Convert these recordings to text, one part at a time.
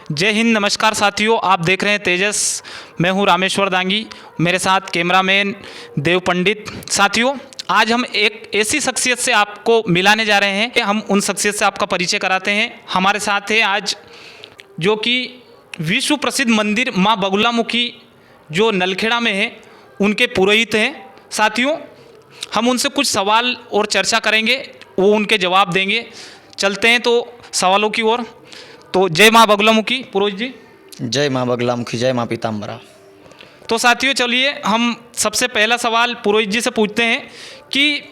जय हिंद, नमस्कार साथियों। आप देख रहे हैं तेजस। मैं हूं रामेश्वर दांगी, मेरे साथ कैमरामैन देव पंडित। साथियों, आज हम एक ऐसी शख्सियत से आपको मिलाने जा रहे हैं कि हम उन शख्सियत से आपका परिचय कराते हैं। हमारे साथ है आज जो कि विश्व प्रसिद्ध मंदिर माँ बगुलामुखी जो नलखेड़ा में है, उनके पुरोहित हैं। साथियों, हम उनसे कुछ सवाल और चर्चा करेंगे, वो उनके जवाब देंगे। चलते हैं तो सवालों की ओर। तो जय माँ बगुलामुखी पुरोहित जी। जय माँ बगलामुखी, जय माँ पीताम्बरा। तो साथियों, चलिए हम सबसे पहला सवाल पुरोहित जी से पूछते हैं कि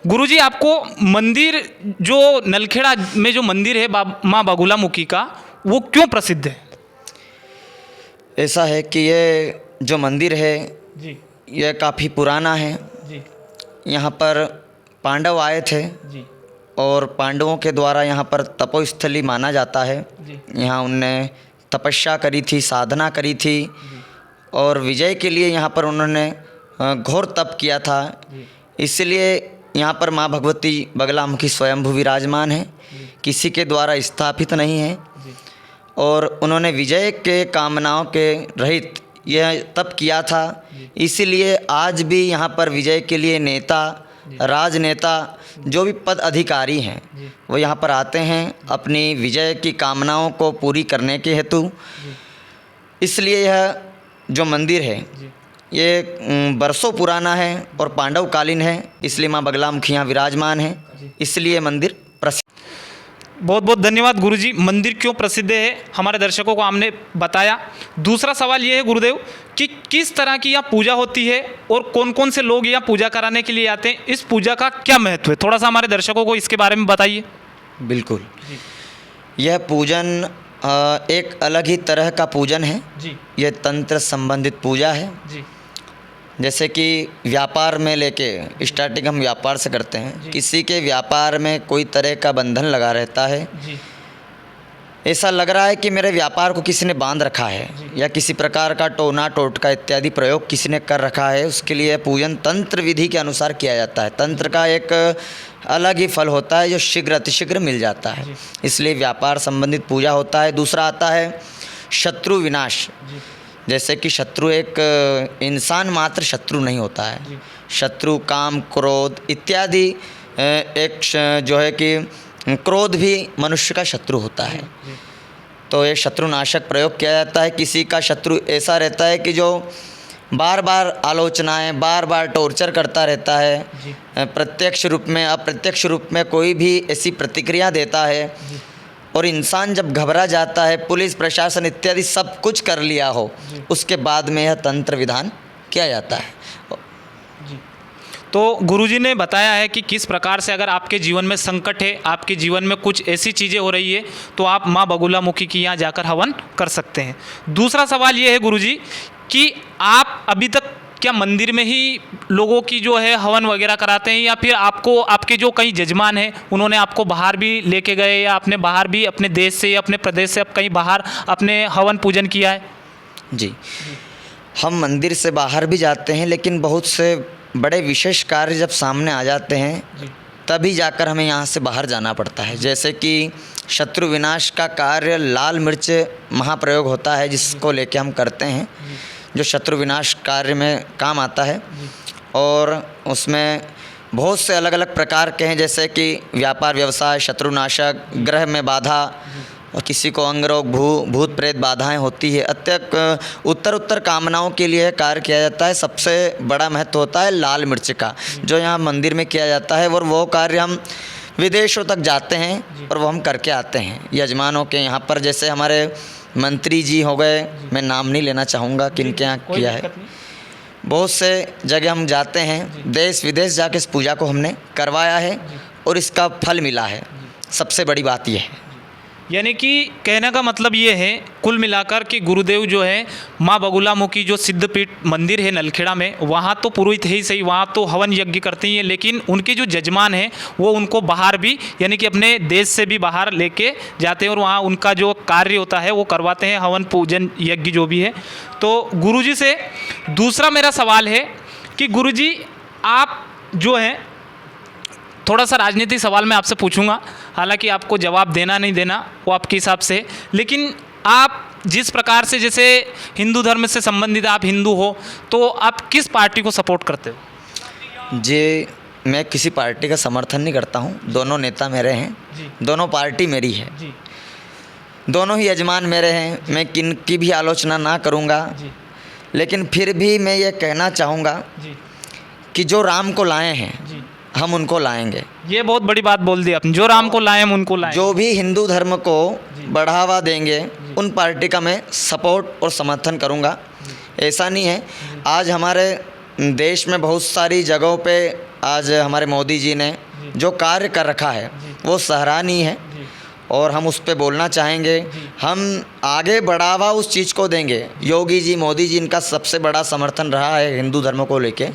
गुरुजी, आपको मंदिर जो नलखेड़ा में जो मंदिर है माँ बगुलामुखी का, वो क्यों प्रसिद्ध है? ऐसा है कि ये जो मंदिर है जी यह काफ़ी पुराना है। जी यहाँ पर पांडव आए थे जी और पांडवों के द्वारा यहाँ पर तपोस्थली माना जाता है। जी यहाँ उनने तपस्या करी थी, साधना करी थी और विजय के लिए यहाँ पर उन्होंने घोर तप किया था। इसलिए यहाँ पर माँ भगवती बगलामुखी स्वयंभू विराजमान है, किसी के द्वारा स्थापित नहीं है। और उन्होंने विजय के कामनाओं के रहित यह तप किया था। इसीलिए आज भी यहाँ पर विजय के लिए नेता, राजनेता, जो भी पद अधिकारी हैं, वो यहाँ पर आते हैं अपनी विजय की कामनाओं को पूरी करने के हेतु। इसलिए यह जो मंदिर है ये बरसों पुराना है और पांडवकालीन है, इसलिए माँ बगलामुखी यहाँ विराजमान है, इसलिए मंदिर प्रसिद्ध। बहुत बहुत धन्यवाद गुरुजी। मंदिर क्यों प्रसिद्ध है हमारे दर्शकों को हमने बताया। दूसरा सवाल ये है गुरुदेव कि किस तरह की यहाँ पूजा होती है और कौन कौन से लोग यहाँ पूजा कराने के लिए आते हैं, इस पूजा का क्या महत्व है? थोड़ा सा हमारे दर्शकों को इसके बारे में बताइए। बिल्कुल, यह पूजन एक अलग ही तरह का पूजन है जी। यह तंत्र संबंधित पूजा है। जी जैसे कि व्यापार में लेके स्टार्टिंग हम व्यापार से करते हैं। किसी के व्यापार में कोई तरह का बंधन लगा रहता है, जी ऐसा लग रहा है कि मेरे व्यापार को किसी ने बांध रखा है या किसी प्रकार का टोना टोटका इत्यादि प्रयोग किसी ने कर रखा है। उसके लिए पूजन तंत्र विधि के अनुसार किया जाता है। तंत्र का एक अलग ही फल होता है जो शीघ्र अतिशीघ्र मिल जाता है, इसलिए व्यापार संबंधित पूजा होता है। दूसरा आता है शत्रु विनाश। जैसे कि शत्रु एक इंसान मात्र शत्रु नहीं होता है, शत्रु काम, क्रोध इत्यादि एक जो है कि क्रोध भी मनुष्य का शत्रु होता है। तो ये शत्रुनाशक प्रयोग किया जाता है। किसी का शत्रु ऐसा रहता है कि जो बार बार आलोचनाएं, बार बार टॉर्चर करता रहता है, प्रत्यक्ष रूप में अप्रत्यक्ष रूप में कोई भी ऐसी प्रतिक्रिया देता है, और इंसान जब घबरा जाता है, पुलिस प्रशासन इत्यादि सब कुछ कर लिया हो, उसके बाद में यह तंत्र विधान किया जाता है। तो गुरुजी ने बताया है कि किस प्रकार से अगर आपके जीवन में संकट है, आपके जीवन में कुछ ऐसी चीज़ें हो रही है, तो आप माँ बगुलामुखी की यहाँ जाकर हवन कर सकते हैं। दूसरा सवाल ये है गुरुजी कि आप अभी तक क्या मंदिर में ही लोगों की जो है हवन वगैरह कराते हैं, या फिर आपको आपके जो कई जजमान हैं उन्होंने आपको बाहर भी लेके गए, या आपने बाहर भी अपने देश से या अपने प्रदेश से कहीं बाहर अपने हवन पूजन किया है? जी, हम मंदिर से बाहर भी जाते हैं, लेकिन बहुत से बड़े विशेष कार्य जब सामने आ जाते हैं तभी जाकर हमें यहाँ से बाहर जाना पड़ता है। जैसे कि शत्रु विनाश का कार्य लाल मिर्च महाप्रयोग होता है, जिसको लेके हम करते हैं, जो शत्रु विनाश कार्य में काम आता है। और उसमें बहुत से अलग अलग प्रकार के हैं, जैसे कि व्यापार व्यवसाय शत्रुनाशक, ग्रह में बाधा, और किसी को अंग रोग, भूत प्रेत बाधाएं होती है, उत्तर कामनाओं के लिए कार्य किया जाता है। सबसे बड़ा महत्व होता है लाल मिर्च का, जो यहाँ मंदिर में किया जाता है, और वो कार्य हम विदेशों तक जाते हैं और वो हम करके आते हैं यजमानों के यहाँ पर। जैसे हमारे मंत्री जी हो गए, मैं नाम नहीं लेना चाहूँगा किनके यहाँ किया है, बहुत से जगह हम जाते हैं, देश विदेश जाके इस पूजा को हमने करवाया है और इसका फल मिला है। सबसे बड़ी बात यह है। यानी कि कहने का मतलब ये है कुल मिलाकर कि गुरुदेव जो है माँ बगुलामुखी जो सिद्धपीठ मंदिर है नलखेड़ा में, वहाँ तो पुरोहित है ही सही, वहाँ तो हवन यज्ञ करते ही हैं, लेकिन उनके जो जजमान हैं वो उनको बाहर भी, यानी कि अपने देश से भी बाहर लेके जाते हैं और वहाँ उनका जो कार्य होता है वो करवाते हैं, हवन पूजन यज्ञ जो भी है। तो गुरुजी से दूसरा मेरा सवाल है कि गुरुजी, आप जो हैं, थोड़ा सा राजनीतिक सवाल मैं आपसे पूछूंगा, हालांकि आपको जवाब देना नहीं देना वो आपके हिसाब से, लेकिन आप जिस प्रकार से, जैसे हिंदू धर्म से संबंधित आप हिंदू हो, तो आप किस पार्टी को सपोर्ट करते हो? जी, मैं किसी पार्टी का समर्थन नहीं करता हूँ। दोनों नेता मेरे हैं, दोनों पार्टी मेरी है, दोनों ही यजमान मेरे हैं। मैं किन की भी आलोचना ना करूँगा, लेकिन फिर भी मैं ये कहना चाहूँगा कि जो राम को लाए हैं हम उनको लाएंगे। ये बहुत बड़ी बात बोल दी आपने, जो राम को लाए हम उनको लाएं। जो भी हिंदू धर्म को बढ़ावा देंगे उन पार्टी का मैं सपोर्ट और समर्थन करूँगा। ऐसा नहीं है, आज हमारे देश में बहुत सारी जगहों पे आज हमारे मोदी जी ने जो कार्य कर रखा है वो सराहनीय है और हम उस पे बोलना चाहेंगे। हम आगे बढ़ावा उस चीज़ को देंगे। योगी जी, मोदी जी, इनका सबसे बड़ा समर्थन रहा है हिंदू धर्म को लेके,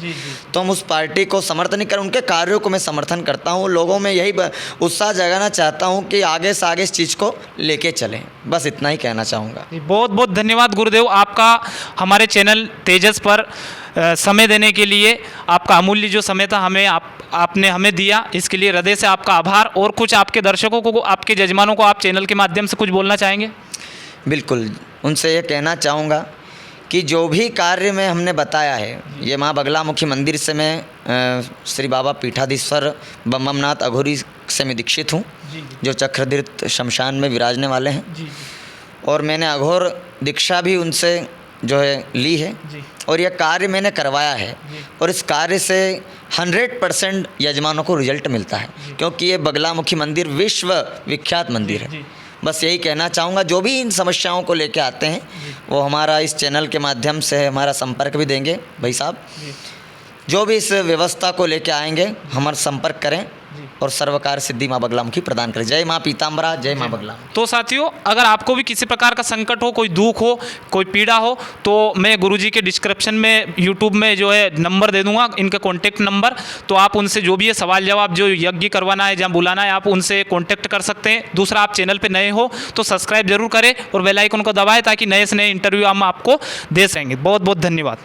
तो हम उस पार्टी को समर्थन नहीं कर, उनके कार्यों को मैं समर्थन करता हूँ। लोगों में यही उत्साह जगाना चाहता हूँ कि आगे से आगे इस चीज़ को लेके चलें। बस इतना ही कहना चाहूँगा। बहुत बहुत धन्यवाद गुरुदेव, आपका हमारे चैनल तेजस पर समय देने के लिए। आपका अमूल्य जो समय था आपने हमें दिया, इसके लिए हृदय से आपका आभार। और कुछ आपके दर्शकों को, आपके जजमानों को आप चैनल के माध्यम से कुछ बोलना चाहेंगे? बिल्कुल, उनसे ये कहना चाहूँगा कि जो भी कार्य में हमने बताया है, ये माँ बगलामुखी मंदिर से मैं श्री बाबा पीठाधीश्वर बमनाथ अघोरी से मैं दीक्षित हूँ, जो चक्रतीर्थ शमशान में विराजने वाले हैं। और मैंने अघोर दीक्षा भी उनसे जो है ली है और यह कार्य मैंने करवाया है। और इस कार्य से 100% यजमानों को रिजल्ट मिलता है, क्योंकि ये बगलामुखी मंदिर विश्व विख्यात मंदिर है। बस यही कहना चाहूँगा, जो भी इन समस्याओं को लेके आते हैं वो हमारा इस चैनल के माध्यम से हमारा संपर्क भी देंगे। भाई साहब, जो भी इस व्यवस्था को लेके आएंगे हमारा संपर्क करें और सर्वकार सिद्धि माँ बगलामुखी प्रदान करें। जय माँ पीताम्बरा, जय माँ बगलामुखी। तो साथियों, अगर आपको भी किसी प्रकार का संकट हो, कोई दुख हो, कोई पीड़ा हो, तो मैं गुरुजी के डिस्क्रिप्शन में यूट्यूब में जो है नंबर दे दूंगा, इनका कॉन्टैक्ट नंबर। तो आप उनसे जो भी है सवाल जवाब, जो यज्ञ करवाना है, जहाँ बुलाना है, आप उनसे कॉन्टैक्ट कर सकते हैं। दूसरा, आप चैनल पर नए हो तो सब्सक्राइब जरूर करें और बेल आइकन को दबाएं, ताकि नए से नए इंटरव्यू हम आपको दे सकेंगे। बहुत बहुत धन्यवाद।